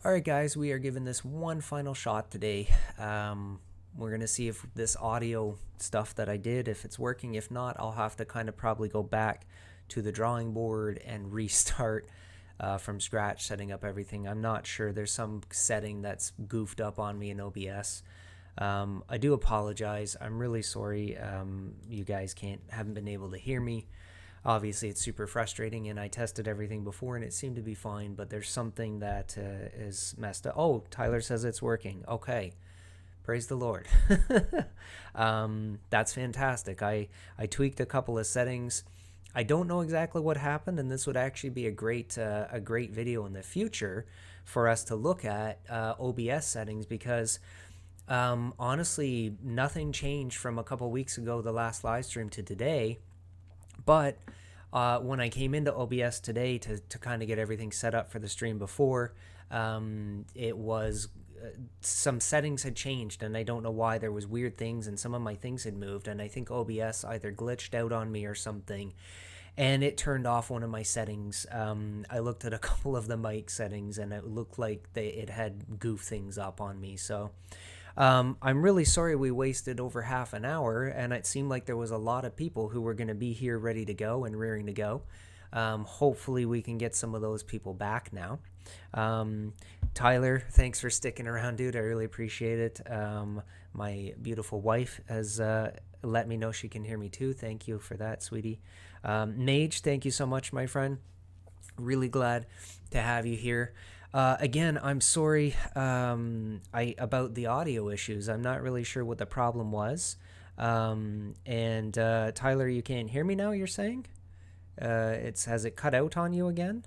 Alright guys, we are giving this one final shot today. We're going to see if this audio stuff that I did, if it's working. If not, I'll have to kind of probably go back to the drawing board and restart from scratch, setting up everything. I'm not sure. There's some setting that's goofed up on me in OBS. I do apologize. I'm really sorry you guys haven't been able to hear me. Obviously, it's super frustrating, and I tested everything before, and it seemed to be fine, but there's something that is messed up. Oh, Tyler says it's working. Okay. Praise the Lord. That's fantastic. I tweaked a couple of settings. I don't know exactly what happened, and this would actually be a great video in the future for us to look at OBS settings, because honestly, nothing changed from a couple weeks ago, the last live stream, to today. But when I came into OBS today to kind of get everything set up for the stream before, it was some settings had changed, and I don't know why. There was weird things, and some of my things had moved, and I think OBS either glitched out on me or something, and it turned off one of my settings. I looked at a couple of the mic settings, and it looked like it had goofed things up on me. So I'm really sorry we wasted over half an hour, and it seemed like there was a lot of people who were going to be here ready to go and rearing to go. Hopefully we can get some of those people back now. Tyler, thanks for sticking around, dude. I really appreciate it. My beautiful wife has let me know she can hear me too. Thank you for that, sweetie. Mage, thank you so much, my friend. Really glad to have you here. Again, I'm sorry about the audio issues. I'm not really sure what the problem was. And Tyler, you can't hear me now, you're saying? Has it cut out on you again?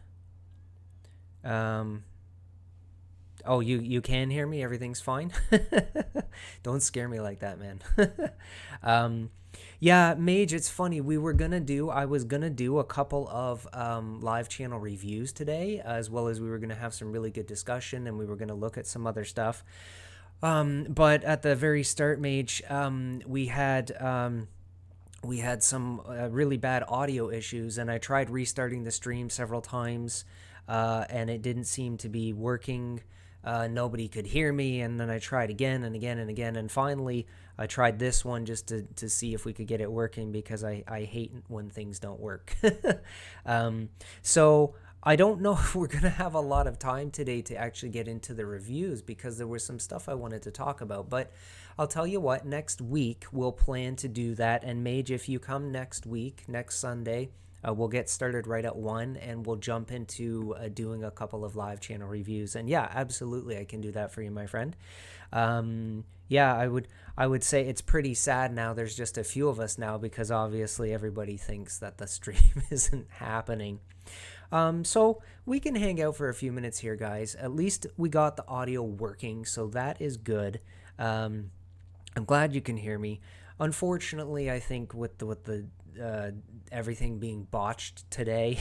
Oh, you can hear me? Everything's fine? Don't scare me like that, man. Yeah, Mage, it's funny. I was gonna do a couple of live channel reviews today, as well as we were gonna have some really good discussion, and we were gonna look at some other stuff. But at the very start, Mage, we had some really bad audio issues, and I tried restarting the stream several times, and it didn't seem to be working. Nobody could hear me, and then I tried again and again and again, and finally I tried this one just to see if we could get it working, because I hate when things don't work. So I don't know if we're going to have a lot of time today to actually get into the reviews, because there was some stuff I wanted to talk about. But I'll tell you what, next week we'll plan to do that. And Mage, if you come next week, next Sunday, we'll get started right at 1, and we'll jump into doing a couple of live channel reviews. And yeah, absolutely, I can do that for you, my friend. Yeah, I would say it's pretty sad now. There's just a few of us now, because obviously everybody thinks that the stream isn't happening. So we can hang out for a few minutes here, guys. At least we got the audio working, so that is good. I'm glad you can hear me. Unfortunately, I think with the everything being botched today,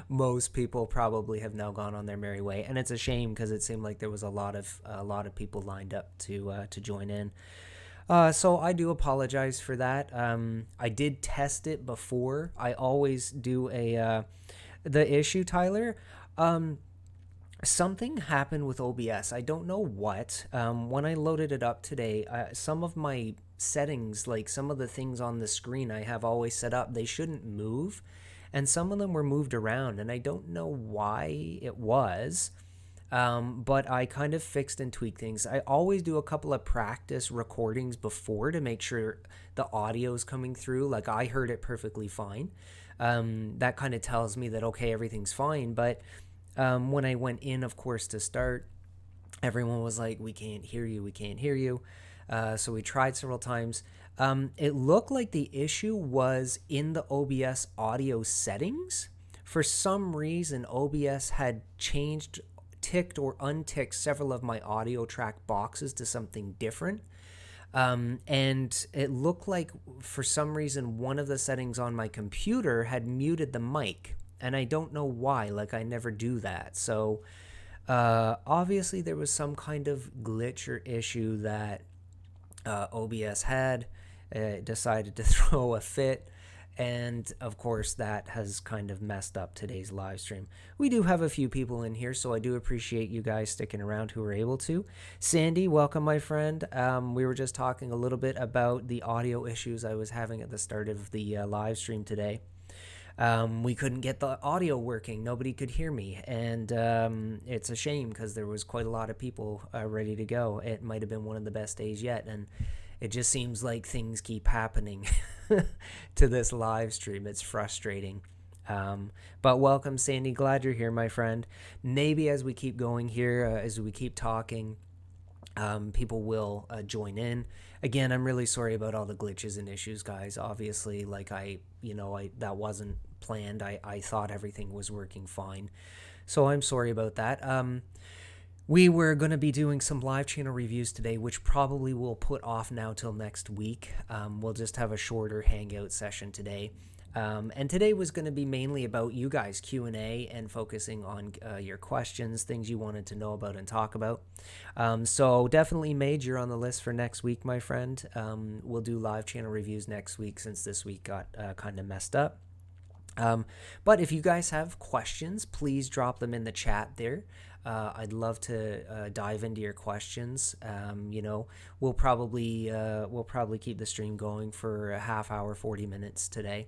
most people probably have now gone on their merry way, and it's a shame, because it seemed like there was a lot of people lined up to join in. So I do apologize for that. I did test it before. I always do the issue, Tyler. Something happened with OBS. I don't know what. When I loaded it up today, some of my settings, like some of the things on the screen I have always set up, they shouldn't move, and some of them were moved around, and I don't know why it was. But I kind of fixed and tweaked things. I always do a couple of practice recordings before to make sure the audio is coming through. Like, I heard it perfectly fine. That kind of tells me that, okay, everything's fine. But when I went in, of course, to start, everyone was like, we can't hear you, we can't hear you. So we tried several times. It looked like the issue was in the OBS audio settings. For some reason, OBS had ticked or unticked several of my audio track boxes to something different. And it looked like, for some reason, one of the settings on my computer had muted the mic, and I don't know why. Like, I never do that. So obviously there was some kind of glitch or issue that OBS had. Decided to throw a fit, And of course, that has kind of messed up today's live stream. We do have a few people in here, so I do appreciate you guys sticking around who were able to. Sandy, welcome, my friend. We were just talking a little bit about the audio issues I was having at the start of the live stream today. We couldn't get the audio working. Nobody could hear me. And it's a shame because there was quite a lot of people ready to go. It might have been one of the best days yet. And it just seems like things keep happening to this live stream. It's frustrating. But welcome, Sandy. Glad you're here, my friend. Maybe as we keep going here, as we keep talking, people will join in. Again, I'm really sorry about all the glitches and issues, guys. Obviously, like that wasn't planned. I thought everything was working fine. So I'm sorry about that. We were going to be doing some live channel reviews today, which probably will put off now till next week. We'll just have a shorter hangout session today. And today was going to be mainly about you guys, Q&A, and focusing on your questions, things you wanted to know about and talk about. So definitely, Mage, you're on the list for next week, my friend. We'll do live channel reviews next week since this week got kind of messed up. But if you guys have questions, please drop them in the chat there. I'd love to dive into your questions. We'll probably keep the stream going for a half hour, 40 minutes today.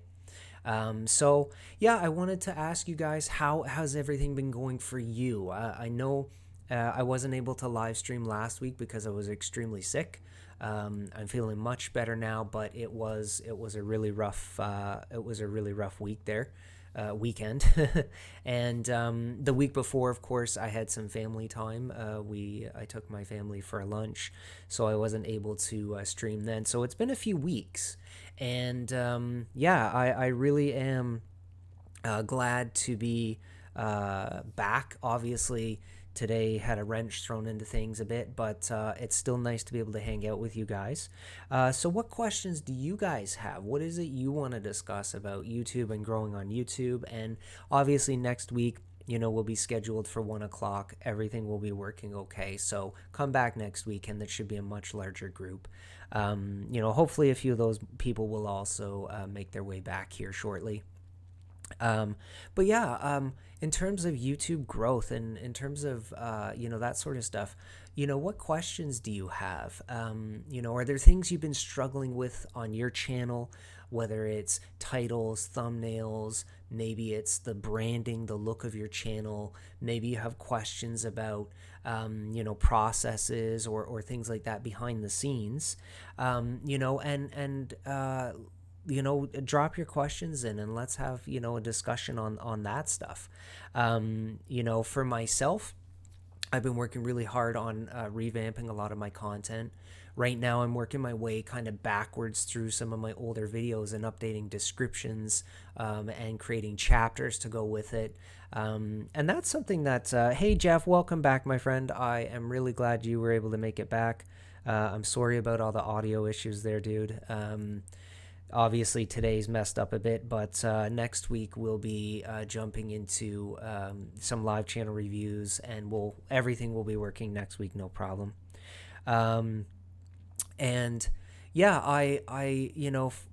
So yeah, I wanted to ask you guys, how's everything been going for you? I know I wasn't able to live stream last week because I was extremely sick. I'm feeling much better now, but it was a really rough week there. Weekend. And the week before, of course, I had some family time. I took my family for a lunch, so I wasn't able to stream then. So it's been a few weeks, and I really am glad to be back. Obviously, today had a wrench thrown into things a bit, but it's still nice to be able to hang out with you guys. So what questions do you guys have? What is it you want to discuss about YouTube and growing on YouTube? And obviously next week, we'll be scheduled for 1 o'clock. Everything will be working okay. So come back next week and that should be a much larger group. Hopefully a few of those people will also make their way back here shortly. But yeah, in terms of YouTube growth and in terms of, that sort of stuff, what questions do you have? Are there things you've been struggling with on your channel, whether it's titles, thumbnails, maybe it's the branding, the look of your channel, maybe you have questions about, processes or things like that behind the scenes, drop your questions in and let's have, a discussion on that stuff. For myself, I've been working really hard on revamping a lot of my content. Right now, I'm working my way kind of backwards through some of my older videos and updating descriptions and creating chapters to go with it. And that's something that, hey, Jeff, welcome back, my friend. I am really glad you were able to make it back. I'm sorry about all the audio issues there, dude. Obviously, today's messed up a bit, but next week we'll be jumping into some live channel reviews, and everything will be working next week, no problem. And yeah,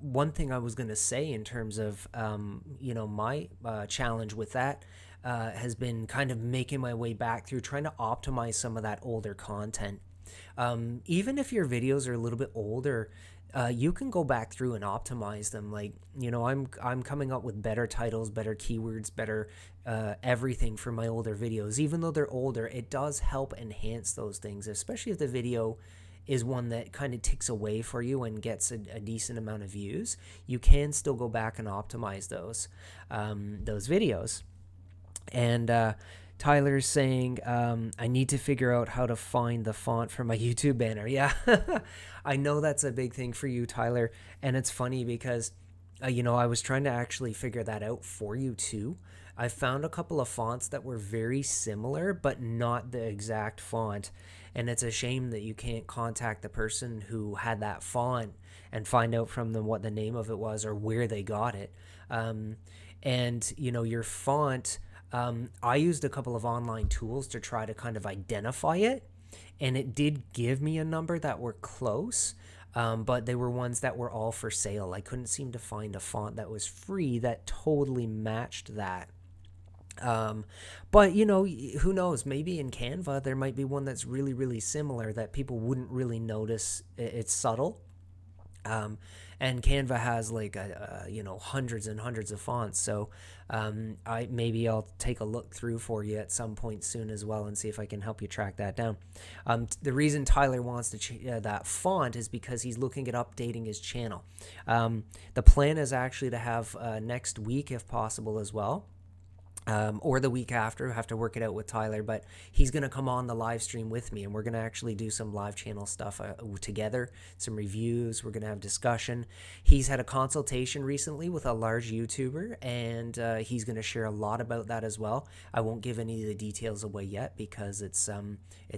one thing I was gonna say in terms of my challenge with that has been kind of making my way back through trying to optimize some of that older content. Even if your videos are a little bit older, you can go back through and optimize them. Like, I'm coming up with better titles, better keywords, better everything for my older videos. Even though they're older, it does help enhance those things, especially if the video is one that kind of ticks away for you and gets a decent amount of views. You can still go back and optimize those videos. And Tyler's saying, I need to figure out how to find the font for my YouTube banner. Yeah, I know that's a big thing for you, Tyler. And it's funny because, I was trying to actually figure that out for you too. I found a couple of fonts that were very similar, but not the exact font. And it's a shame that you can't contact the person who had that font and find out from them what the name of it was or where they got it. And, your font... I used a couple of online tools to try to kind of identify it, and it did give me a number that were close, but they were ones that were all for sale. I couldn't seem to find a font that was free that totally matched that. But who knows? Maybe in Canva there might be one that's really, really similar that people wouldn't really notice. It's subtle. And Canva has like hundreds and hundreds of fonts. So maybe I'll take a look through for you at some point soon as well and see if I can help you track that down. The reason Tyler wants to that font is because he's looking at updating his channel. The plan is actually to have next week, if possible, as well. Or the week after. I have to work it out with Tyler, but he's going to come on the live stream with me, and we're going to actually do some live channel stuff together, some reviews. We're going to have discussion. He's had a consultation recently with a large YouTuber, and he's going to share a lot about that as well. I won't give any of the details away yet because it's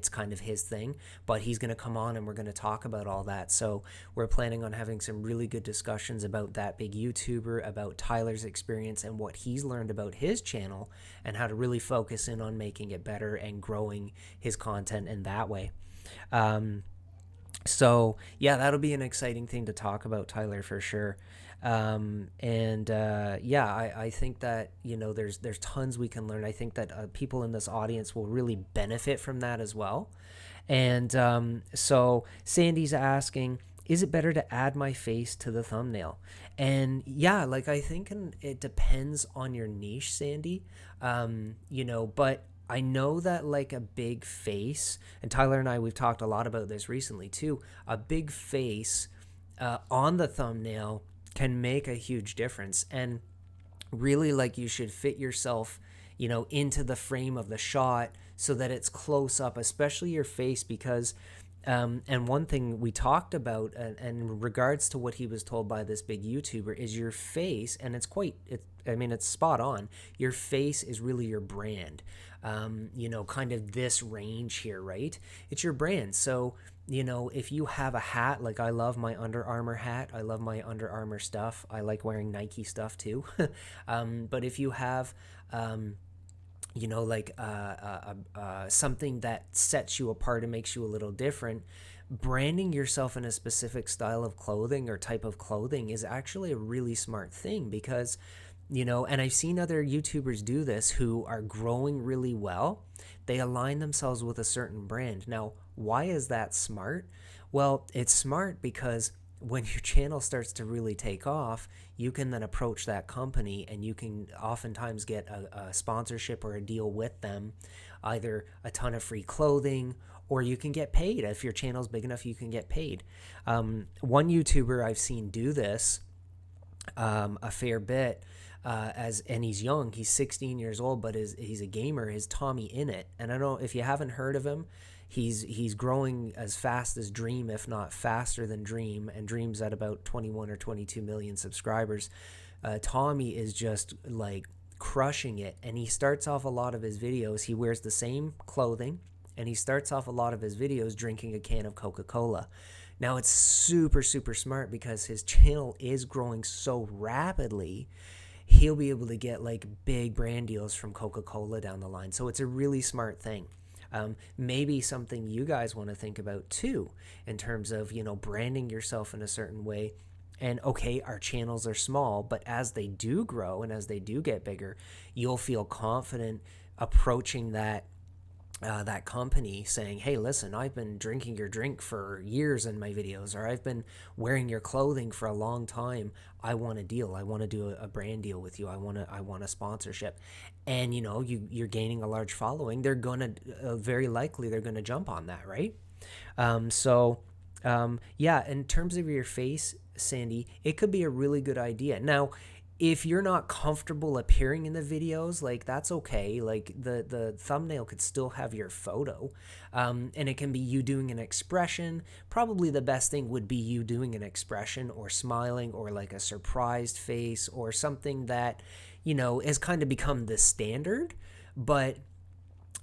kind of his thing, but he's going to come on and we're going to talk about all that. So we're planning on having some really good discussions about that big YouTuber, about Tyler's experience and what he's learned about his channel, and how to really focus in on making it better and growing his content in that way. So yeah, that'll be an exciting thing to talk about, Tyler, for sure. I think that there's tons we can learn. I think that people in this audience will really benefit from that as well. And so Sandy's asking, is it better to add my face to the thumbnail? And yeah, like I think it depends on your niche, Sandy. But I know that like a big face, and Tyler and I, we've talked a lot about this recently too, a big face on the thumbnail can make a huge difference. And really, like, you should fit yourself into the frame of the shot so that it's close up, especially your face, because and one thing we talked about in regards to what he was told by this big YouTuber is your face, and it's spot on. Your face is really your brand. Kind of this range here, right? It's your brand. So, if you have a hat, like I love my Under Armour hat, I love my Under Armour stuff. I like wearing Nike stuff too. But if you have, something that sets you apart and makes you a little different, branding yourself in a specific style of clothing or type of clothing is actually a really smart thing, because and I've seen other YouTubers do this who are growing really well. They align themselves with a certain brand. Now, why is that smart? Well, it's smart because when your channel starts to really take off, you can then approach that company and you can oftentimes get a sponsorship or a deal with them, either a ton of free clothing, or you can get paid. If your channel's big enough, you can get paid. One YouTuber I've seen do this a fair bit, and he's young. He's 16 years old, but he's a gamer. Is 𝗕𝗘𝗟𝗏. And I don't know if you haven't heard of him. He's growing as fast as Dream, if not faster than Dream, and Dream's at about 21 or 22 million subscribers. 𝗕𝗘𝗏 is just like crushing it, and he starts off a lot of his videos. He wears the same clothing, and he starts off a lot of his videos drinking a can of Coca-Cola. Now, it's super, super smart because his channel is growing so rapidly. He'll be able to get like big brand deals from Coca-Cola down the line. So it's a really smart thing. Maybe something you guys want to think about too, in terms of, branding yourself in a certain way. And okay, our channels are small, but as they do grow and as they do get bigger, you'll feel confident approaching that company saying, hey, listen, I've been drinking your drink for years in my videos, or I've been wearing your clothing for a long time. I want a deal. I want to do a brand deal with you. I want a sponsorship. And you're gaining a large following. They're gonna very likely they're gonna jump on that, right? Yeah, in terms of your face, Sandy, it could be a really good idea. Now, if you're not comfortable appearing in the videos, like, that's okay. Like, the thumbnail could still have your photo, and it can be you doing an expression. Probably the best thing would be you doing an expression or smiling or like a surprised face or something that, has kind of become the standard. But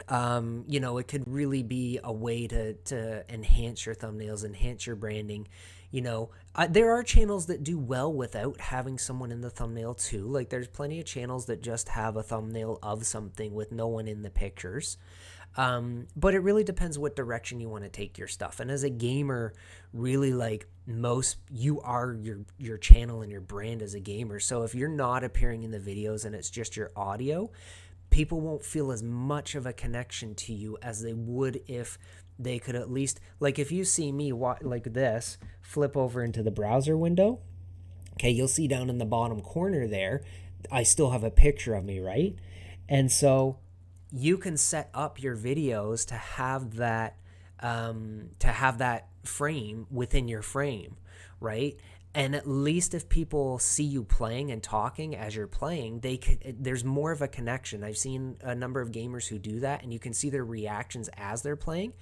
it could really be a way to enhance your thumbnails, enhance your branding. There are channels that do well without having someone in the thumbnail too. Like, there's plenty of channels that just have a thumbnail of something with no one in the pictures. But it really depends what direction you want to take your stuff. And as a gamer, really, like, you are your channel and your brand as a gamer. So if you're not appearing in the videos and it's just your audio, people won't feel as much of a connection to you as they would if they could at least, like, if you see me like this, flip over into the browser window, okay, you'll see down in the bottom corner there, I still have a picture of me, right? And so you can set up your videos to have that frame within your frame, right? And at least if people see you playing and talking as you're playing, there's more of a connection. I've seen a number of gamers who do that, and you can see their reactions as they're playing.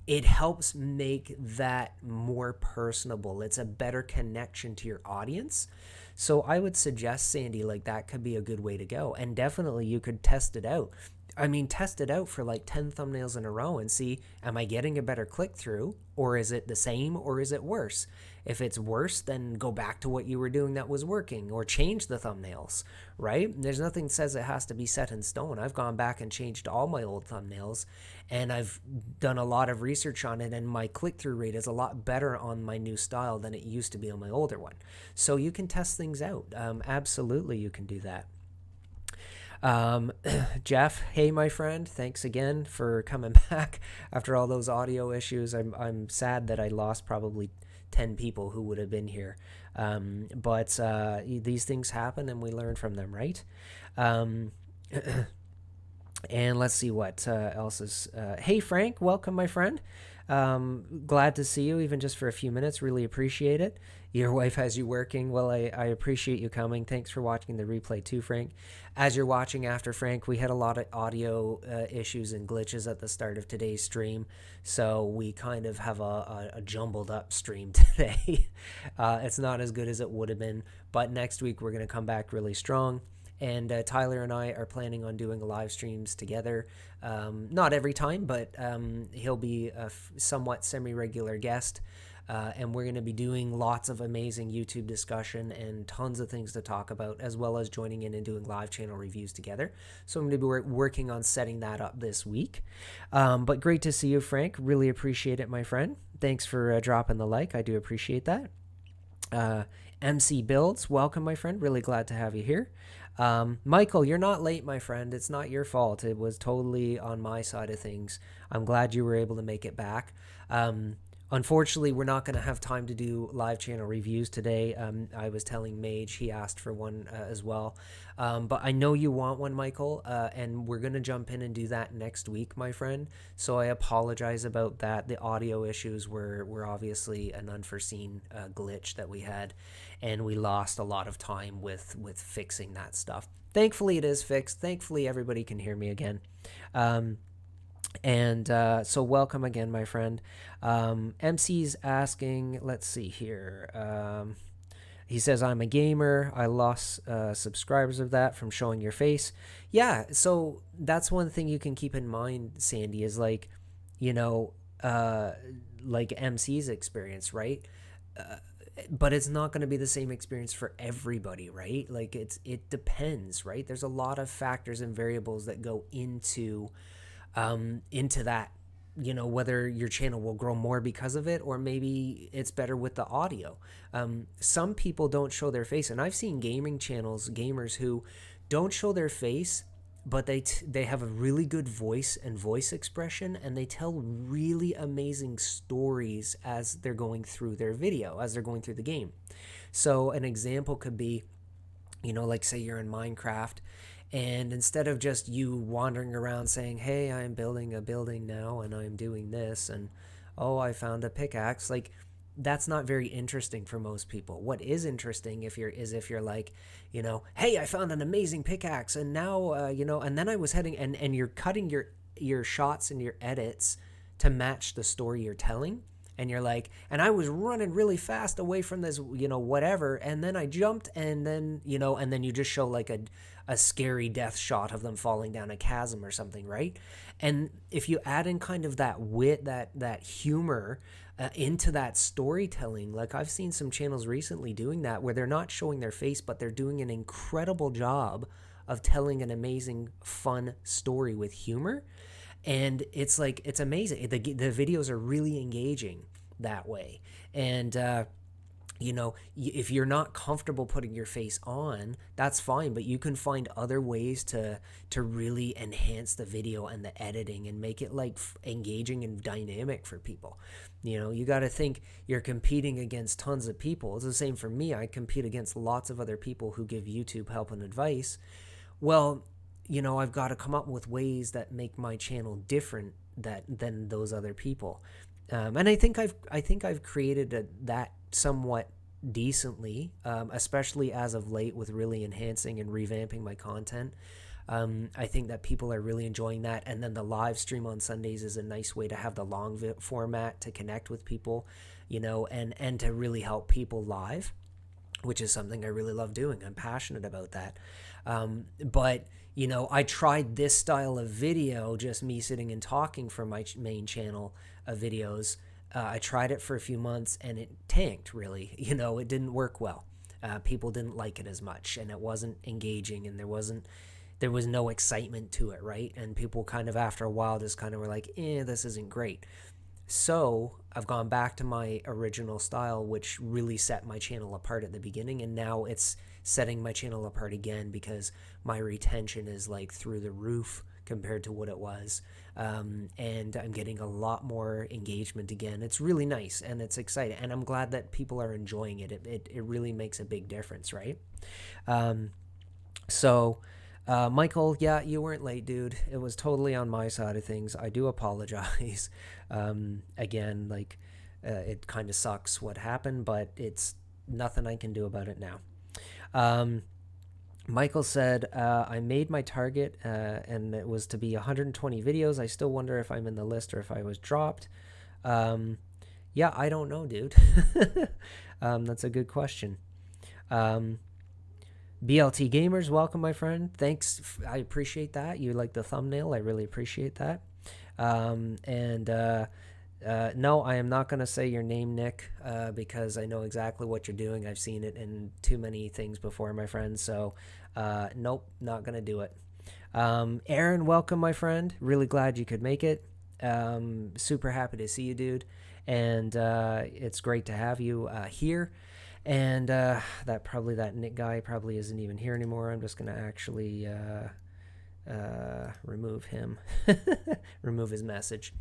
It helps make that more personable. It's a better connection to your audience. So I would suggest, Sandy, like, that could be a good way to go. And definitely you could test it out. I mean, test it out for like 10 thumbnails in a row and see, am I getting a better click-through, or is it the same, or is it worse? If it's worse, then go back to what you were doing that was working, or change the thumbnails, right? There's nothing that says it has to be set in stone. I've gone back and changed all my old thumbnails, and I've done a lot of research on it, and my click-through rate is a lot better on my new style than it used to be on my older one. So you can test things out. Absolutely, you can do that. Jeff, hey, my friend, thanks again for coming back after all those audio issues. I'm sad that I lost probably 10 people who would have been here. But these things happen and we learn from them, right? And let's see what else is. Hey, Frank, welcome, my friend. Glad to see you, even just for a few minutes. Really appreciate it. Your wife has you working. Well, I appreciate you coming. Thanks for watching the replay too, Frank. As you're watching after, Frank, we had a lot of audio issues and glitches at the start of today's stream, so we kind of have a jumbled up stream today. It's not as good as it would have been, but next week we're going to come back really strong. And Tyler and I are planning on doing live streams together. Not every time, but he'll be a somewhat semi-regular guest. And we're going to be doing lots of amazing YouTube discussion and tons of things to talk about, as well as joining in and doing live channel reviews together. So I'm going to be working on setting that up this week. But great to see you, Frank. Really appreciate it, my friend. Thanks for dropping the like. I do appreciate that. MC Builds, welcome, my friend. Really glad to have you here. Michael, you're not late, my friend. It's not your fault. It was totally on my side of things. I'm glad you were able to make it back. Unfortunately, we're not going to have time to do live channel reviews today. I was telling Mage, he asked for one as well. But I know you want one, Michael, and we're going to jump in and do that next week, my friend. So I apologize about that. The audio issues were obviously an unforeseen glitch that we had, and we lost a lot of time with fixing that stuff. Thankfully, it is fixed. Thankfully, everybody can hear me again. So welcome again, my friend. MC's asking, let's see here. He says, I'm a gamer. I lost subscribers of that from showing your face. Yeah, so that's one thing you can keep in mind, Sandy, is like, like MC's experience, right? But it's not going to be the same experience for everybody, right? Like it depends, right? There's a lot of factors and variables that go into that, whether your channel will grow more because of it, or maybe it's better with the audio. Some people don't show their face, and I've seen gaming channels, gamers who don't show their face, but they have a really good voice and voice expression, and they tell really amazing stories as they're going through their video, as they're going through the game. So an example could be, like say you're in Minecraft, and instead of just you wandering around saying, hey, I'm building a building now and I'm doing this, and oh, I found a pickaxe, like that's not very interesting for most people. What is interesting if you're like, hey, I found an amazing pickaxe, and now and then I was heading, and you're cutting your shots and your edits to match the story you're telling. And you're like, and I was running really fast away from this, whatever, and then I jumped, and then, and then you just show like a scary death shot of them falling down a chasm or something, right? And if you add in kind of that wit, that humor into that storytelling, like I've seen some channels recently doing that, where they're not showing their face, but they're doing an incredible job of telling an amazing, fun story with humor. And it's like, it's amazing. The videos are really engaging that way. And if you're not comfortable putting your face on, that's fine, but you can find other ways to really enhance the video and the editing and make it like engaging and dynamic for people. You got to think you're competing against tons of people. It's the same for me. I compete against lots of other people who give YouTube help and advice. Well, I've got to come up with ways that make my channel different than those other people. And I think I've created that somewhat decently, especially as of late with really enhancing and revamping my content. I think that people are really enjoying that. And then the live stream on Sundays is a nice way to have the long format to connect with people, and to really help people live, which is something I really love doing. I'm passionate about that. But I tried this style of video, just me sitting and talking for my main channel of videos. I tried it for a few months and it tanked, really. It didn't work well. People didn't like it as much, and it wasn't engaging, and there was no excitement to it, right? And people kind of, after a while, just kind of were like, this isn't great. So I've gone back to my original style, which really set my channel apart at the beginning, and now it's setting my channel apart again because my retention is like through the roof compared to what it was, and I'm getting a lot more engagement again. It's really nice, and it's exciting, and I'm glad that people are enjoying it. It really makes a big difference, right? Michael, yeah, you weren't late, dude. It was totally on my side of things. I do apologize. Again, like, it kind of sucks what happened, but it's nothing I can do about it now. Michael said, I made my target, and it was to be 120 videos. I still wonder if I'm in the list or if I was dropped. Yeah, I don't know, dude. That's a good question. BLT Gamers, welcome, my friend. Thanks. I appreciate that. You like the thumbnail. I really appreciate that. No, I am not going to say your name, Nick, because I know exactly what you're doing. I've seen it in too many things before, my friend. So, nope, not going to do it. Aaron, welcome, my friend. Really glad you could make it. Super happy to see you, dude. And it's great to have you here. And that Nick guy probably isn't even here anymore. I'm just going to actually remove him, remove his message.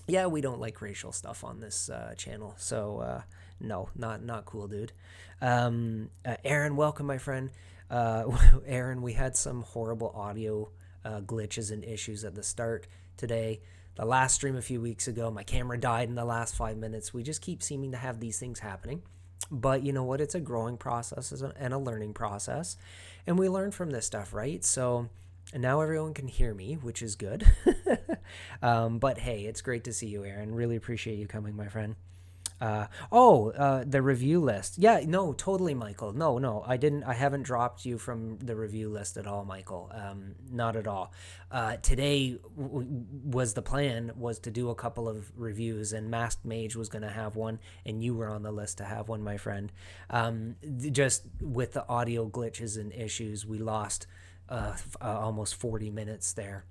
Yeah, we don't like racial stuff on this channel, so no, not cool, dude. Aaron, welcome, my friend. Aaron, we had some horrible audio glitches and issues at the start today. The last stream a few weeks ago, my camera died in the last 5 minutes. We just keep seeming to have these things happening. But you know what? It's a growing process and a learning process. And we learn from this stuff, right? So now everyone can hear me, which is good. But hey, it's great to see you, Aaron. Really appreciate you coming, my friend. The review list. Yeah, no, totally, Michael. No, I haven't dropped you from the review list at all, Michael. Not at all. Today was the plan was to do a couple of reviews, and Masked Mage was going to have one, and you were on the list to have one, my friend. Just with the audio glitches and issues, we lost almost 40 minutes there.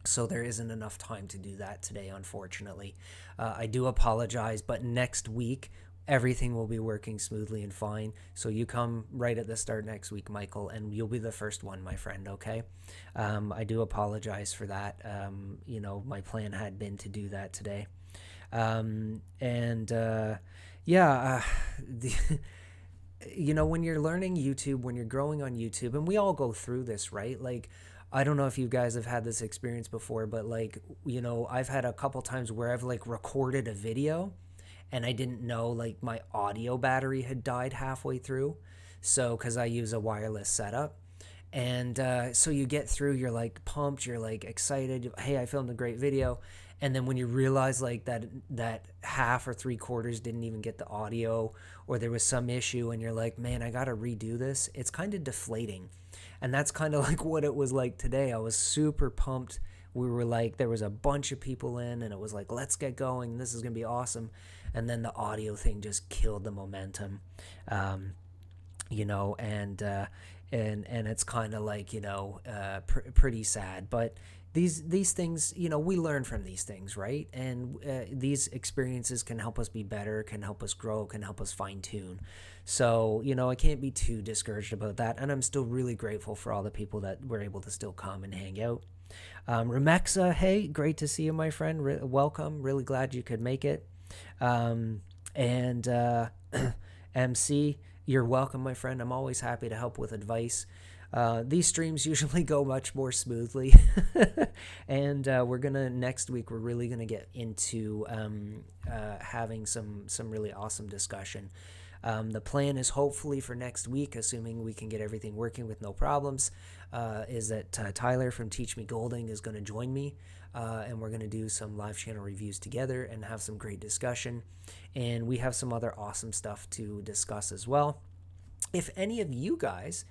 So there isn't enough time to do that today, unfortunately. I do apologize, but next week, everything will be working smoothly and fine. So you come right at the start next week, Michael, and you'll be the first one, my friend, okay? I do apologize for that. My plan had been to do that today. When you're learning YouTube, when you're growing on YouTube, and we all go through this, right? Like, I don't know if you guys have had this experience before, but like, I've had a couple times where I've like recorded a video and I didn't know like my audio battery had died halfway through. So, cause I use a wireless setup. And so you get through, you're like pumped, you're like excited. Hey, I filmed a great video. And then when you realize like that half or 3/4 didn't even get the audio, or there was some issue and you're like, man, I got to redo this. It's kind of deflating. And that's kind of like what it was like today. I was super pumped. We were like, there was a bunch of people in and it was like, let's get going. This is going to be awesome. And then the audio thing just killed the momentum, and it's kind of like, pretty sad. But these things, we learn from these things, right? And these experiences can help us be better, can help us grow, can help us fine tune. So, I can't be too discouraged about that. And I'm still really grateful for all the people that were able to still come and hang out. Remexa, hey, great to see you, my friend. Welcome. Really glad you could make it. And MC, you're welcome, my friend. I'm always happy to help with advice. These streams usually go much more smoothly. And next week, we're really going to get into having some really awesome discussion. The plan is hopefully for next week, assuming we can get everything working with no problems, is that Tyler from 𝗕𝗘𝗟𝗟𝗓 is going to join me, and we're going to do some live channel reviews together and have some great discussion. And we have some other awesome stuff to discuss as well. If any of you guys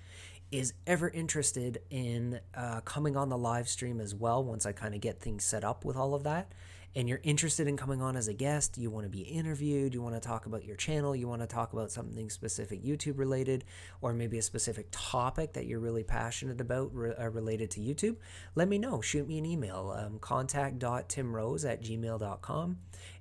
is ever interested in coming on the live stream as well, once I kind of get things set up with all of that, and you're interested in coming on as a guest, you want to be interviewed, you want to talk about your channel, you want to talk about something specific YouTube related, or maybe a specific topic that you're really passionate about related to YouTube, let me know. Shoot me an email, contact.timrose@gmail.com,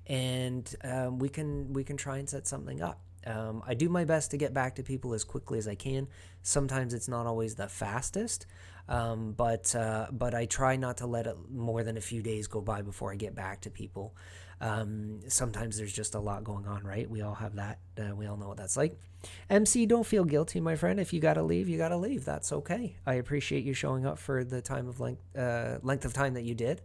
and we can try and set something up. I do my best to get back to people as quickly as I can. Sometimes it's not always the fastest, but I try not to let it more than a few days go by before I get back to people. Sometimes there's just a lot going on, right? We all have that. We all know what that's like. MC, don't feel guilty, my friend. If you gotta leave, you gotta leave. That's okay. I appreciate you showing up for the length of time that you did.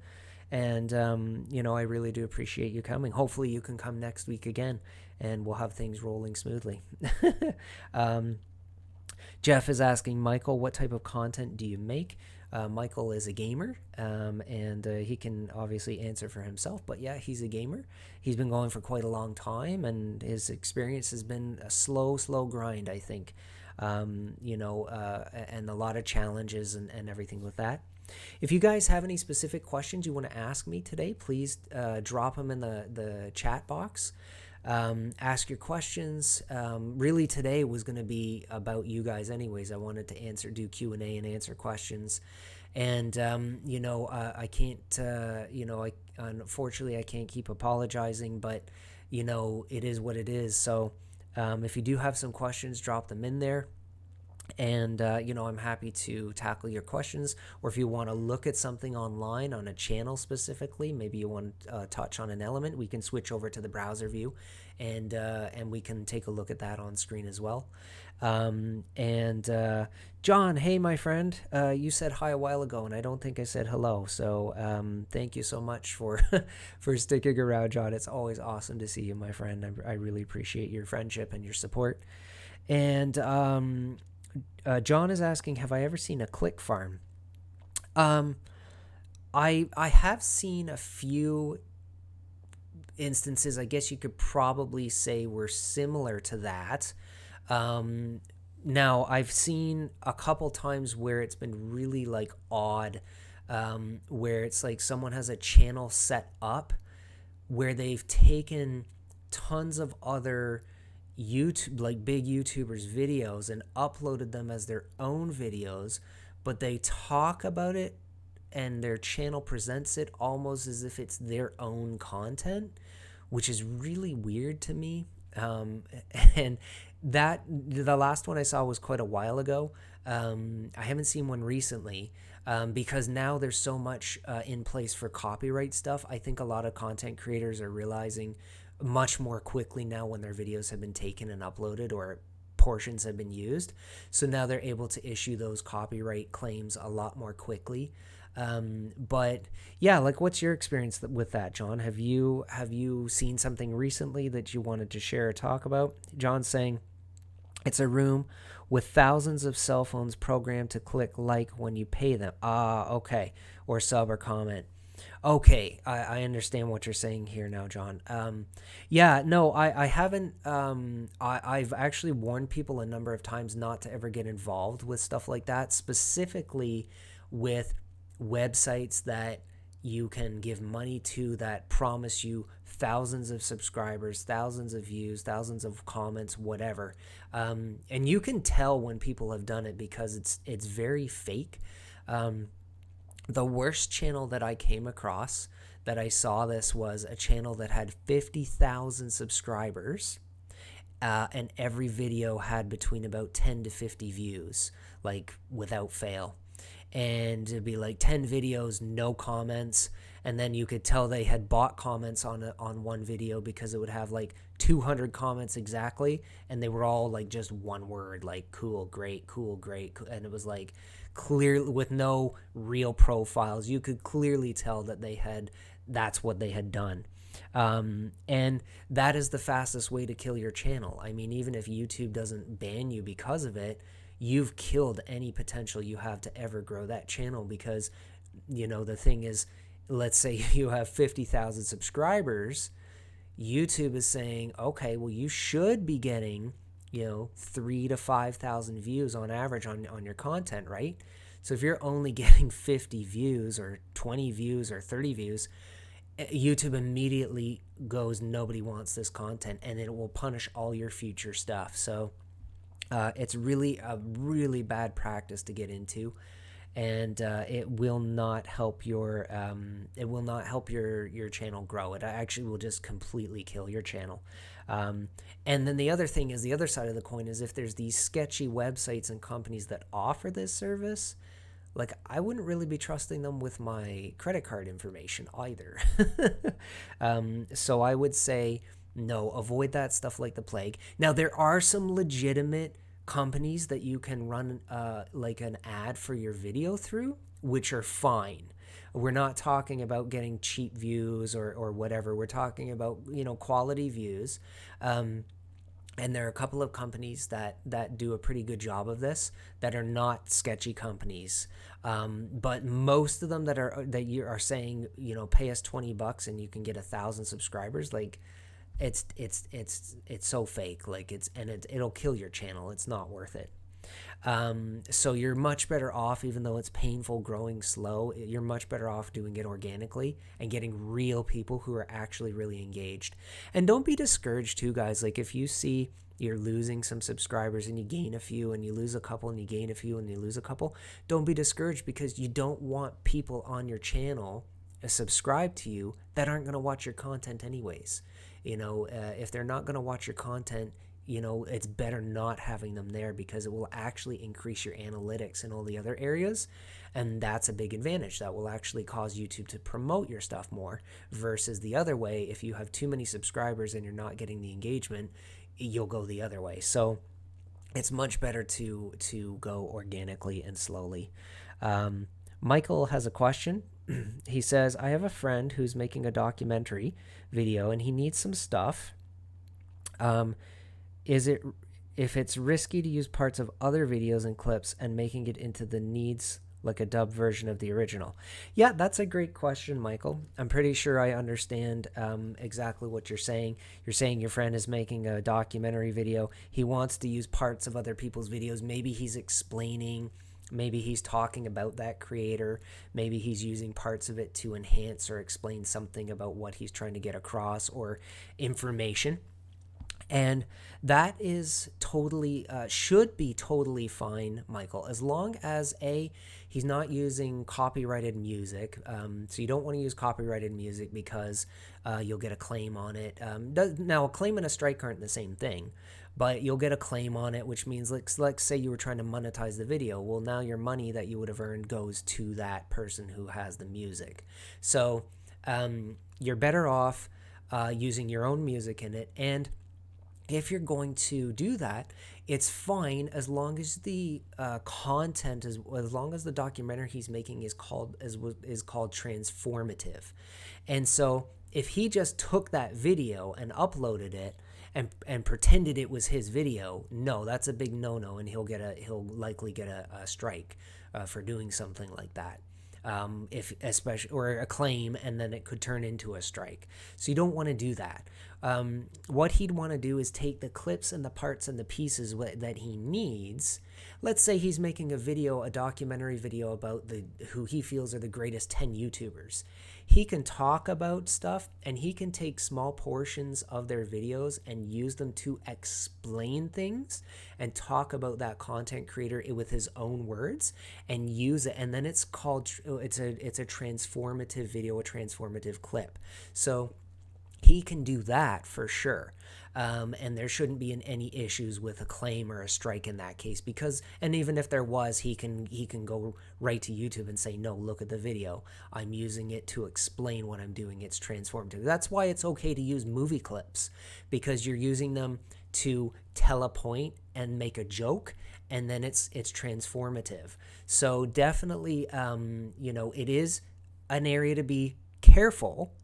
And, I really do appreciate you coming. Hopefully you can come next week again, and we'll have things rolling smoothly. Jeff is asking, Michael, what type of content do you make? Michael is a gamer, and he can obviously answer for himself. But yeah, he's a gamer. He's been going for quite a long time, and his experience has been a slow grind, I think. And a lot of challenges and everything with that. If you guys have any specific questions you want to ask me today, please drop them in the chat box. Ask your questions. Really today was going to be about you guys anyways. I wanted to do Q&A and answer questions. And, I can't, unfortunately I can't keep apologizing, but, it is what it is. So if you do have some questions, drop them in there. And, I'm happy to tackle your questions. Or if you want to look at something online on a channel specifically, maybe you want to touch on an element, we can switch over to the browser view, and we can take a look at that on screen as well. John, hey, my friend, you said hi a while ago, and I don't think I said hello. So thank you so much for for sticking around, John. It's always awesome to see you, my friend. I really appreciate your friendship and your support. And John is asking, have I ever seen a click farm? I have seen a few instances, I guess you could probably say, were similar to that. Now, I've seen a couple times where it's been really odd, where it's like someone has a channel set up where they've taken tons of other YouTube, big YouTubers' videos, and uploaded them as their own videos, but they talk about it and their channel presents it almost as if it's their own content, which is really weird to me. And the last one I saw was quite a while ago. I haven't seen one recently, because now there's so much in place for copyright stuff. I think a lot of content creators are realizing much more quickly now when their videos have been taken and uploaded, or portions have been used. So now they're able to issue those copyright claims a lot more quickly. But yeah, what's your experience with that, John? Have you seen something recently that you wanted to share or talk about? John's saying, it's a room with thousands of cell phones programmed to click like when you pay them. Okay. Or sub or comment. Okay, I understand what you're saying here now, John. Yeah, no, I haven't. I've actually warned people a number of times not to ever get involved with stuff like that, specifically with websites that you can give money to that promise you thousands of subscribers, thousands of views, thousands of comments, whatever. And you can tell when people have done it because it's very fake. The worst channel that I came across that I saw this was a channel that had 50,000 subscribers, and every video had between about 10 to 50 views, like without fail. And it'd be like 10 videos, no comments. And then you could tell they had bought comments on one video, because it would have like 200 comments exactly, and they were all like just one word, like cool, great, and it was like clearly with no real profiles. You could clearly tell that that's what they had done. And that is the fastest way to kill your channel. I mean, even if YouTube doesn't ban you because of it, you've killed any potential you have to ever grow that channel, because, the thing is, let's say you have 50,000 subscribers, YouTube is saying, okay, well, you should be getting, 3,000 to 5,000 views on average on your content, right? So if you're only getting 50 views or 20 views or 30 views, YouTube immediately goes, nobody wants this content, and it will punish all your future stuff. So it's really a really bad practice to get into, and it will not help your channel grow. It actually will just completely kill your channel. And then the other thing is, the other side of the coin is, if there's these sketchy websites and companies that offer this service, like, I wouldn't really be trusting them with my credit card information either. So I would say, no, avoid that stuff like the plague. Now, there are some legitimate companies that you can run like an ad for your video through, which are fine. We're not talking about getting cheap views or whatever. We're talking about, quality views. And there are a couple of companies that do a pretty good job of this, that are not sketchy companies. But most of them that you are saying, pay us $20 and you can get 1,000 subscribers, like, it's so fake. Like, it'll kill your channel. It's not worth it. So you're much better off, even though it's painful growing slow, you're much better off doing it organically and getting real people who are actually really engaged. And don't be discouraged too, guys. Like, if you see you're losing some subscribers and you gain a few, and you lose a couple and you gain a few and you lose a couple, don't be discouraged, because you don't want people on your channel subscribe to you that aren't going to watch your content anyways. If they're not going to watch your content, it's better not having them there, because it will actually increase your analytics in all the other areas. And that's a big advantage. That will actually cause YouTube to promote your stuff more, versus the other way. If you have too many subscribers and you're not getting the engagement, you'll go the other way. So it's much better to go organically and slowly. Michael has a question. He says, I have a friend who's making a documentary video and he needs some stuff. If it's risky to use parts of other videos and clips and making it into the needs like a dubbed version of the original? Yeah, that's a great question, Michael. I'm pretty sure I understand exactly what you're saying. You're saying your friend is making a documentary video. He wants to use parts of other people's videos. Maybe he's explaining, maybe he's talking about that creator, maybe he's using parts of it to enhance or explain something about what he's trying to get across, or information. And that is totally, should be totally fine, Michael, as long as he's not using copyrighted music. So you don't want to use copyrighted music, because you'll get a claim on it. Now, a claim and a strike aren't the same thing, but you'll get a claim on it, which means, like say you were trying to monetize the video. Well, now your money that you would have earned goes to that person who has the music. So you're better off using your own music in it. And if you're going to do that, it's fine, as long as the content as long as the documentary he's making is called transformative. And so if he just took that video and uploaded it and pretended it was his video, no, that's a big no-no, and he'll likely get a strike for doing something like that. Or a claim, and then it could turn into a strike. So you don't want to do that. What he'd want to do is take the clips and the parts and the pieces that he needs let's say he's making a documentary video about who he feels are the greatest 10 YouTubers. He can talk about stuff, and he can take small portions of their videos and use them to explain things and talk about that content creator with his own words and use it. And then it's a transformative video, a transformative clip. So he can do that for sure. And there shouldn't be any issues with a claim or a strike in that case, and even if there was, he can go right to YouTube and say, no, look at the video. I'm using it to explain what I'm doing. It's transformative. That's why it's okay to use movie clips, because you're using them to tell a point and make a joke, and then it's transformative. So definitely, it is an area to be careful.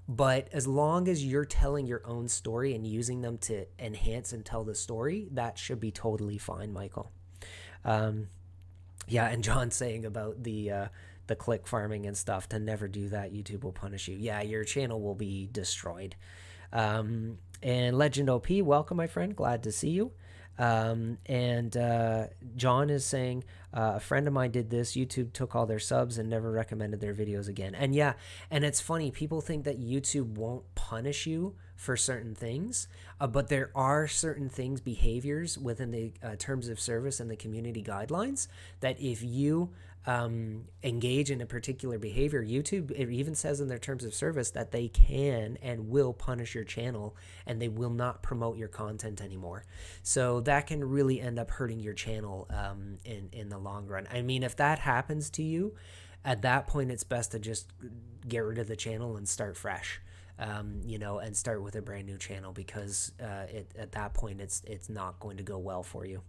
But as long as you're telling your own story and using them to enhance and tell the story, that should be totally fine, Michael. Yeah, and John saying about the click farming and stuff, to never do that. YouTube will punish you. Yeah, your channel will be destroyed. And Legend OP, welcome, my friend. Glad to see you. And John is saying, a friend of mine did this. YouTube took all their subs and never recommended their videos again. And yeah, and it's funny. People think that YouTube won't punish you for certain things, but there are certain things, behaviors within the terms of service and the community guidelines that if you engage in a particular behavior, YouTube, it even says in their terms of service that they can and will punish your channel, and they will not promote your content anymore. So that can really end up hurting your channel in the long run. I mean, if that happens to you, at that point, it's best to just get rid of the channel and start fresh. And start with a brand new channel, because at that point, it's not going to go well for you.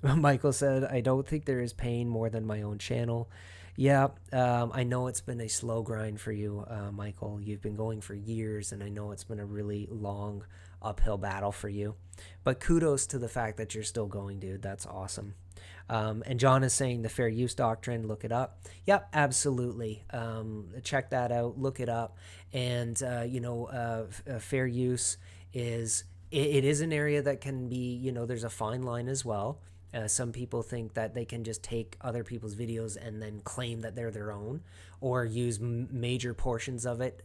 Michael said, I don't think there is pain more than my own channel. Yeah, I know it's been a slow grind for you, Michael. You've been going for years, and I know it's been a really long uphill battle for you. But kudos to the fact that you're still going, dude. That's awesome. And John is saying the fair use doctrine, look it up. Yep, absolutely. Check that out, look it up. And, fair use is, it is an area that can be, there's a fine line as well. Some people think that they can just take other people's videos and then claim that they're their own, or use major portions of it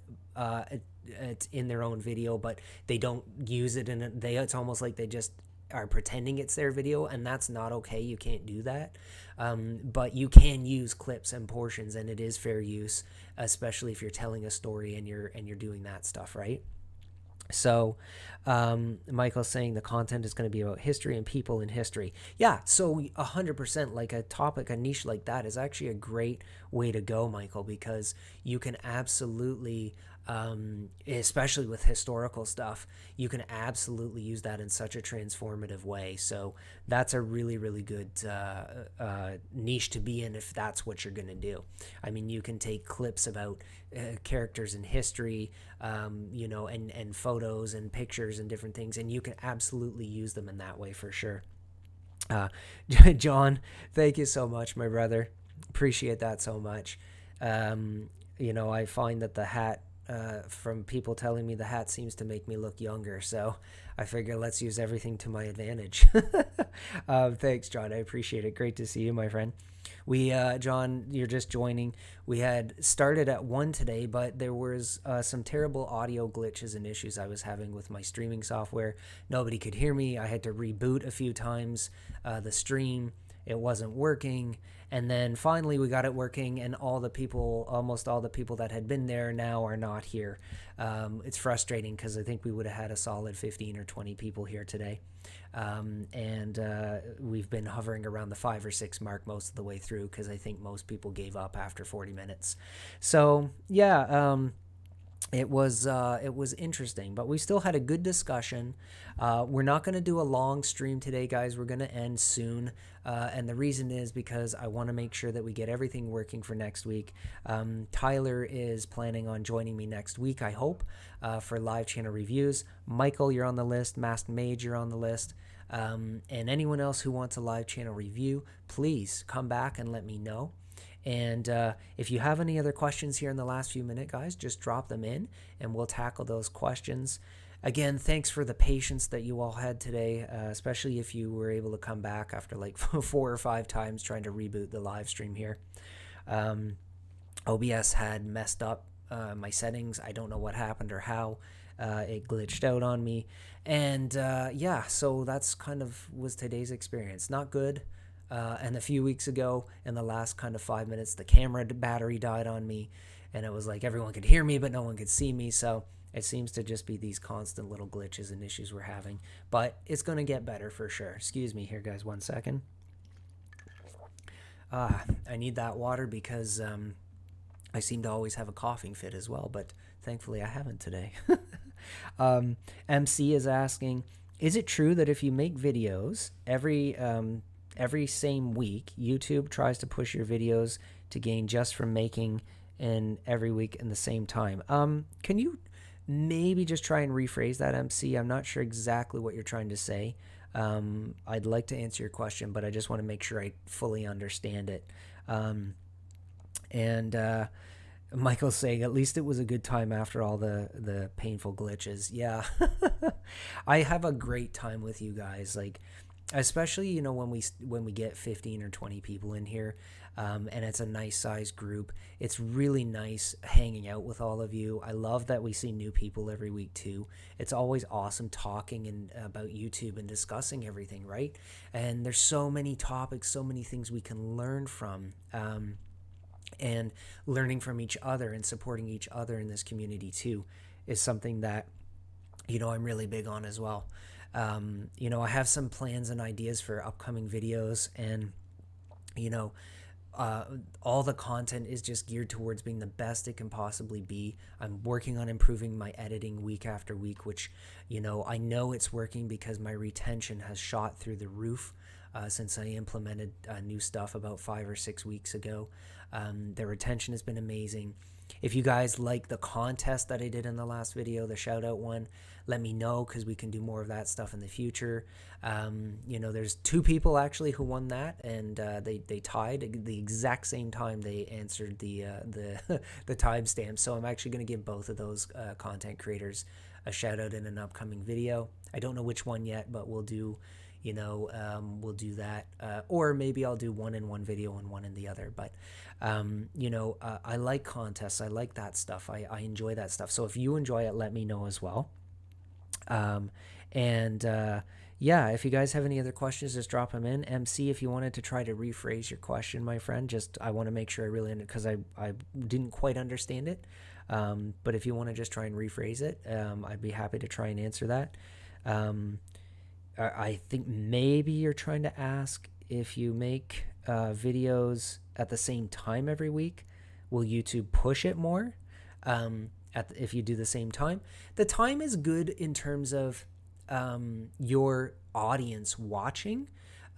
in their own video, but they don't use it it's almost like they just are pretending it's their video, and that's not okay. You can't do that. But you can use clips and portions, and it is fair use, especially if you're telling a story and you're doing that stuff, right? So Michael's saying the content is going to be about history and people in history. Yeah, so 100%, like a topic, a niche like that is actually a great way to go, Michael, because you can absolutely, especially with historical stuff, you can absolutely use that in such a transformative way. So that's a really, really good niche to be in if that's what you're going to do. I mean, you can take clips about characters in history, and photos and pictures and different things, and you can absolutely use them in that way for sure. John, thank you so much, my brother. Appreciate that so much. I find that the hat, from people telling me the hat seems to make me look younger, so I figure let's use everything to my advantage. Thanks, John. I appreciate it. Great to see you, my friend. John, you're just joining. We had started at 1 today, but there was some terrible audio glitches and issues I was having with my streaming software. Nobody could hear me. I had to reboot a few times the stream. It wasn't working. And then finally we got it working, and almost all the people that had been there now are not here. It's frustrating because I think we would have had a solid 15 or 20 people here today. And we've been hovering around the 5 or 6 mark most of the way through, because I think most people gave up after 40 minutes. So yeah, it was interesting, but we still had a good discussion. We're not going to do a long stream today, guys. We're going to end soon. And the reason is because I want to make sure that we get everything working for next week. Tyler is planning on joining me next week, I hope, for live channel reviews. Michael, you're on the list. Masked Mage, you're on the list. And anyone else who wants a live channel review, please come back and let me know. And if you have any other questions here in the last few minutes, guys, just drop them in and we'll tackle those questions. Again, thanks for the patience that you all had today, especially if you were able to come back after like 4 or 5 times trying to reboot the live stream here. OBS had messed up my settings. I don't know what happened or how. It glitched out on me. And yeah, so that's kind of was today's experience. Not good. And a few weeks ago, in the last kind of 5 minutes, the camera battery died on me. And it was like everyone could hear me, but no one could see me. So it seems to just be these constant little glitches and issues we're having. But it's going to get better for sure. Excuse me here, guys. 1 second. I need that water because I seem to always have a coughing fit as well. But thankfully, I haven't today. MC is asking, is it true that if you make videos every same week, YouTube tries to push your videos to gain just from making in every week in the same time? Can you maybe just try and rephrase that, MC? I'm not sure exactly what you're trying to say. I'd like to answer your question, but I just want to make sure I fully understand it. Michael's saying, at least it was a good time after all the painful glitches. Yeah. I have a great time with you guys. Like, especially, you know, when we get 15 or 20 people in here, and it's a nice size group. It's really nice hanging out with all of you. I love that we see new people every week too. It's always awesome talking about YouTube and discussing everything, right? And there's so many topics, so many things we can learn from, and learning from each other and supporting each other in this community too is something that, you know, I'm really big on as well. You know, I have some plans and ideas for upcoming videos, and, you know, all the content is just geared towards being the best it can possibly be. I'm working on improving my editing week after week, which, you know it's working because my retention has shot through the roof since I implemented new stuff about 5 or 6 weeks ago. The retention has been amazing. If you guys like the contest that I did in the last video, the shout out one, let me know, because we can do more of that stuff in the future. You know, there's 2 people actually who won that, and they tied at the exact same time they answered the timestamp. So I'm actually going to give both of those content creators a shout out in an upcoming video. I don't know which one yet, but we'll do, you know, we'll do that, or maybe I'll do one in one video and one in the other. But you know, I like contests. I like that stuff. I enjoy that stuff. So if you enjoy it, let me know as well. Yeah, if you guys have any other questions, just drop them in. MC, if you wanted to try to rephrase your question, my friend, I want to make sure I really, because I didn't quite understand it. But if you want to just try and rephrase it, I'd be happy to try and answer that. I think maybe you're trying to ask, if you make videos at the same time every week, will YouTube push it more? If you do the same time, the time is good in terms of your audience watching.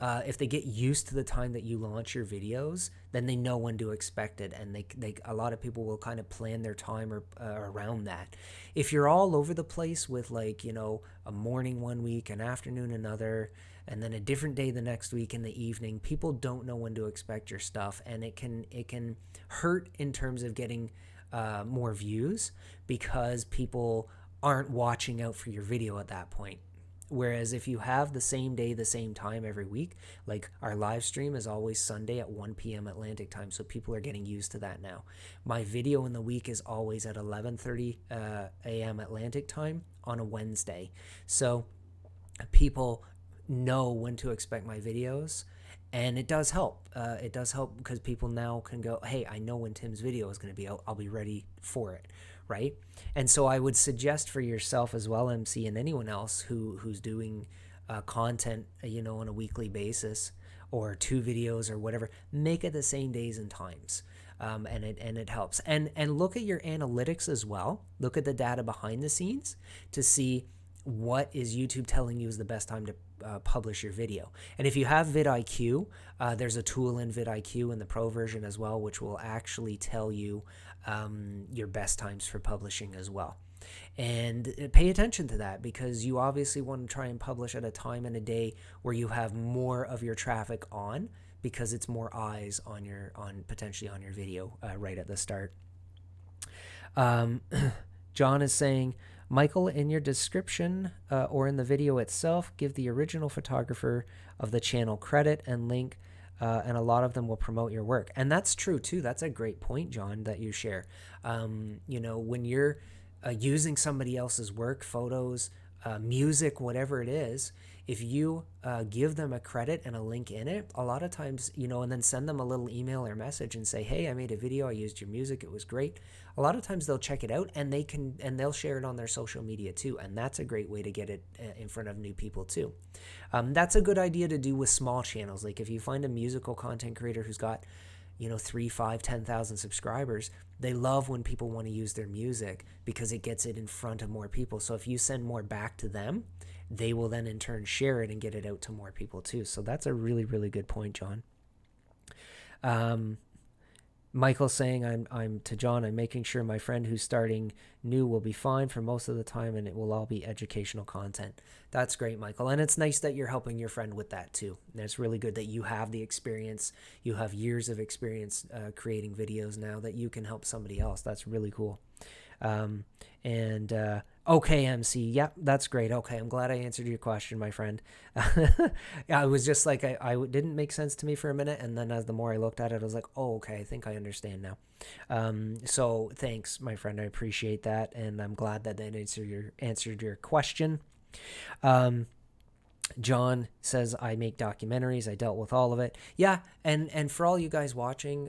If they get used to the time that you launch your videos, then they know when to expect it, and a lot of people will kind of plan their time around that. If you're all over the place with, like, you know, a morning one week, an afternoon another, and then a different day the next week in the evening, people don't know when to expect your stuff, and it can hurt in terms of getting more views, because people aren't watching out for your video at that point. Whereas if you have the same day, the same time every week, like our live stream is always Sunday at 1 p.m. Atlantic time, so people are getting used to that now. My video in the week is always at 11:30 a.m. Atlantic time on a Wednesday. So people know when to expect my videos, and it does help. It does help because people now can go, hey, I know when Tim's video is going to be out. I'll be ready for it, right? And so I would suggest for yourself as well, MC, and anyone else who's doing content, you know, on a weekly basis, or 2 videos or whatever, make it the same days and times. And it helps. And look at your analytics as well. Look at the data behind the scenes to see what is YouTube telling you is the best time to publish your video. And if you have vidIQ, there's a tool in vidIQ in the pro version as well, which will actually tell you your best times for publishing as well. And pay attention to that, because you obviously want to try and publish at a time and a day where you have more of your traffic on, because it's more eyes on potentially on your video right at the start. John is saying, Michael, in your description or in the video itself, give the original photographer of the channel credit and link, and a lot of them will promote your work. And that's true too. That's a great point, John, that you share. When you're using somebody else's work, photos, music, whatever it is, if you give them a credit and a link in it, a lot of times, and then send them a little email or message and say, hey, I made a video, I used your music, it was great. A lot of times they'll check it out and they'll share it on their social media too. And that's a great way to get it in front of new people too. That's a good idea to do with small channels. Like if you find a musical content creator who's got 3, 5, 10,000 subscribers, they love when people want to use their music because it gets it in front of more people. So if you send more back to them, they will then in turn share it and get it out to more people too. So that's a really, really good point, John. Michael saying, I'm to John, I'm making sure my friend who's starting new will be fine for most of the time, and it will all be educational content. That's great, Michael. And it's nice that you're helping your friend with that too. And it's really good that you have the experience. You have years of experience creating videos now that you can help somebody else. That's really cool. Okay, MC. Yep, that's great. Okay, I'm glad I answered your question, my friend. I was just like, I didn't make sense to me for a minute, and then as the more I looked at it, I was like, oh, okay, I think I understand now. So thanks, my friend. I appreciate that, and I'm glad that that answered your question. John says, I make documentaries. I dealt with all of it. Yeah, and for all you guys watching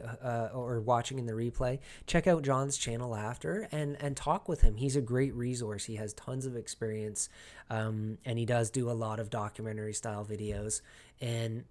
or watching in the replay, check out John's channel after and talk with him. He's a great resource. He has tons of experience, and he does do a lot of documentary style videos. And,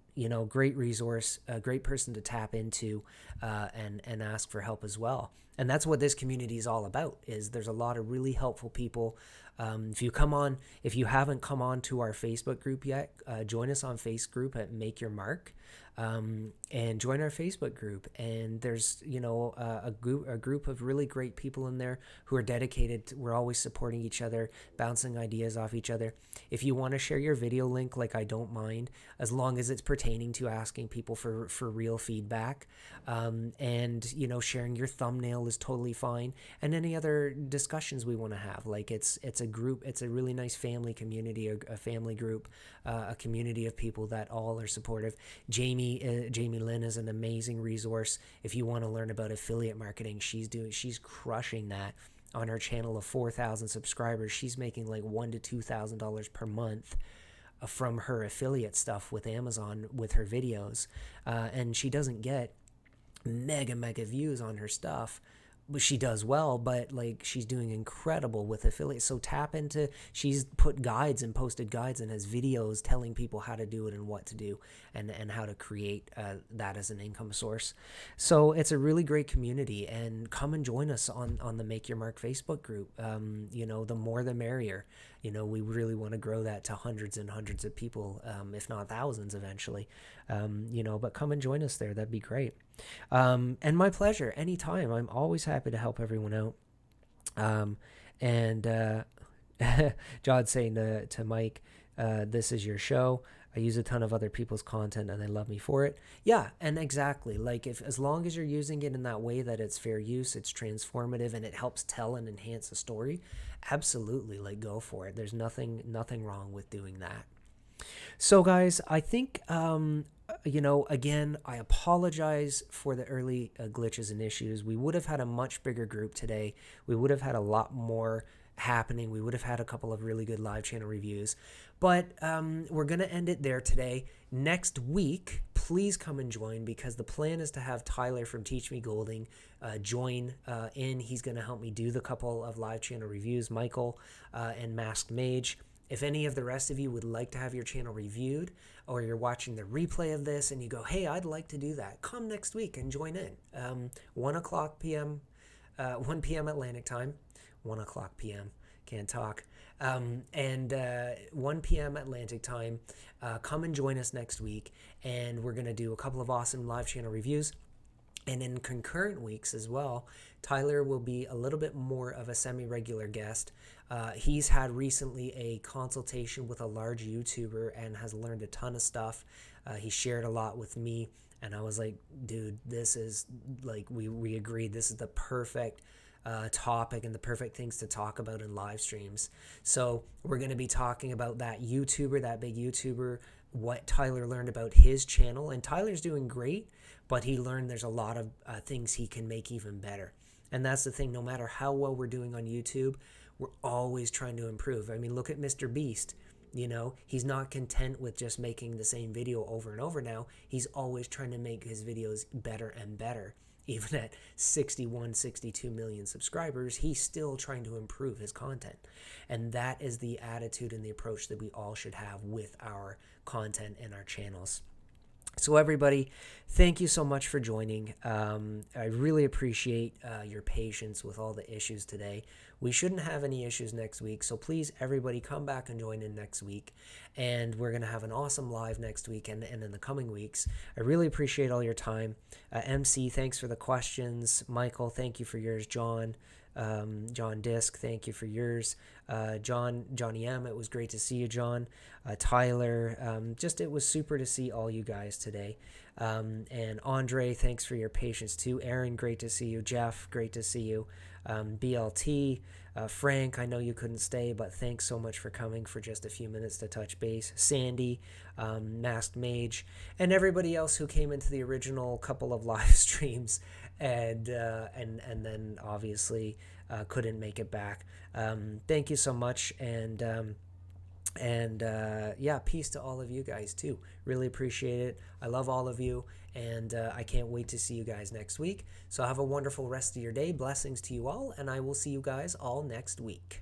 great resource, a great person to tap into and ask for help as well. And that's what this community is all about, is there's a lot of really helpful people. If you haven't come on to our Facebook group yet, join us on Facebook group at Make Your Mark, and join our Facebook group. And there's, a group of really great people in there who are dedicated. We're always supporting each other, bouncing ideas off each other. If you want to share your video link, like, I don't mind, as long as it's pertaining to asking people for real feedback. And, sharing your thumbnail is totally fine. And any other discussions we want to have, like it's a group, it's a really nice family community, a family group, a community of people that all are supportive. Jamie Lynn is an amazing resource. If you want to learn about affiliate marketing, she's crushing that on her channel of 4,000 subscribers. She's making like $1,000 to $2,000 per month from her affiliate stuff with Amazon with her videos. And she doesn't get mega views on her stuff, but she does well, but like she's doing incredible with affiliates. So tap into, she's put guides and posted guides and has videos telling people how to do it and what to do and how to create that as an income source. So it's a really great community, and come and join us on the Make Your Mark Facebook group. The more the merrier. We really want to grow that to hundreds and hundreds of people, if not thousands eventually. But come and join us there. That'd be great. And my pleasure. Anytime. I'm always happy to help everyone out. John saying to Mike, this is your show. I use a ton of other people's content and they love me for it. Yeah, and exactly. Like, as long as you're using it in that way that it's fair use, it's transformative, and it helps tell and enhance a story, absolutely, like, go for it. There's nothing wrong with doing that. So guys, I think, again, I apologize for the early glitches and issues. We would have had a much bigger group today. We would have had a lot more happening. We would have had a couple of really good live channel reviews, but we're going to end it there today. Next week, please come and join, because the plan is to have Tyler from Teach Me Golding join in. He's going to help me do the couple of live channel reviews, Michael and Masked Mage. If any of the rest of you would like to have your channel reviewed, or you're watching the replay of this and you go, hey, I'd like to do that, come next week and join in. 1 p.m. Atlantic time, 1 p.m. Can't talk. 1 p.m. Atlantic time. Come and join us next week, and we're going to do a couple of awesome live channel reviews. And in concurrent weeks as well, Tyler will be a little bit more of a semi-regular guest. He's had recently a consultation with a large YouTuber and has learned a ton of stuff. He shared a lot with me, and I was like, dude, this is like, we agreed this is the perfect topic and the perfect things to talk about in live streams. So we're going to be talking about that YouTuber, that big YouTuber, what Tyler learned about his channel. And Tyler's doing great, but he learned there's a lot of things he can make even better. And that's the thing, no matter how well we're doing on YouTube, we're always trying to improve. I mean, look at Mr. Beast. You know, he's not content with just making the same video over and over now. He's always trying to make his videos better and better. Even at 61, 62 million subscribers, he's still trying to improve his content. And that is the attitude and the approach that we all should have with our content and our channels. So everybody, thank you so much for joining. I really appreciate your patience with all the issues today. We shouldn't have any issues next week, so please, everybody, come back and join in next week. And we're going to have an awesome live next week and in the coming weeks. I really appreciate all your time. MC, thanks for the questions. Michael, thank you for yours. John Disc, thank you for yours. Johnny M, it was great to see you, John. Tyler, it was super to see all you guys today. And Andre, thanks for your patience too. Aaron, great to see you. Jeff, great to see you. BLT, Frank, I know you couldn't stay, but thanks so much for coming for just a few minutes to touch base. Sandy, Masked Mage, and everybody else who came into the original couple of live streams and then obviously couldn't make it back. Thank you so much, and yeah, peace to all of you guys too. Really appreciate it. I love all of you, and I can't wait to see you guys next week. So have a wonderful rest of your day. Blessings to you all, and I will see you guys all next week.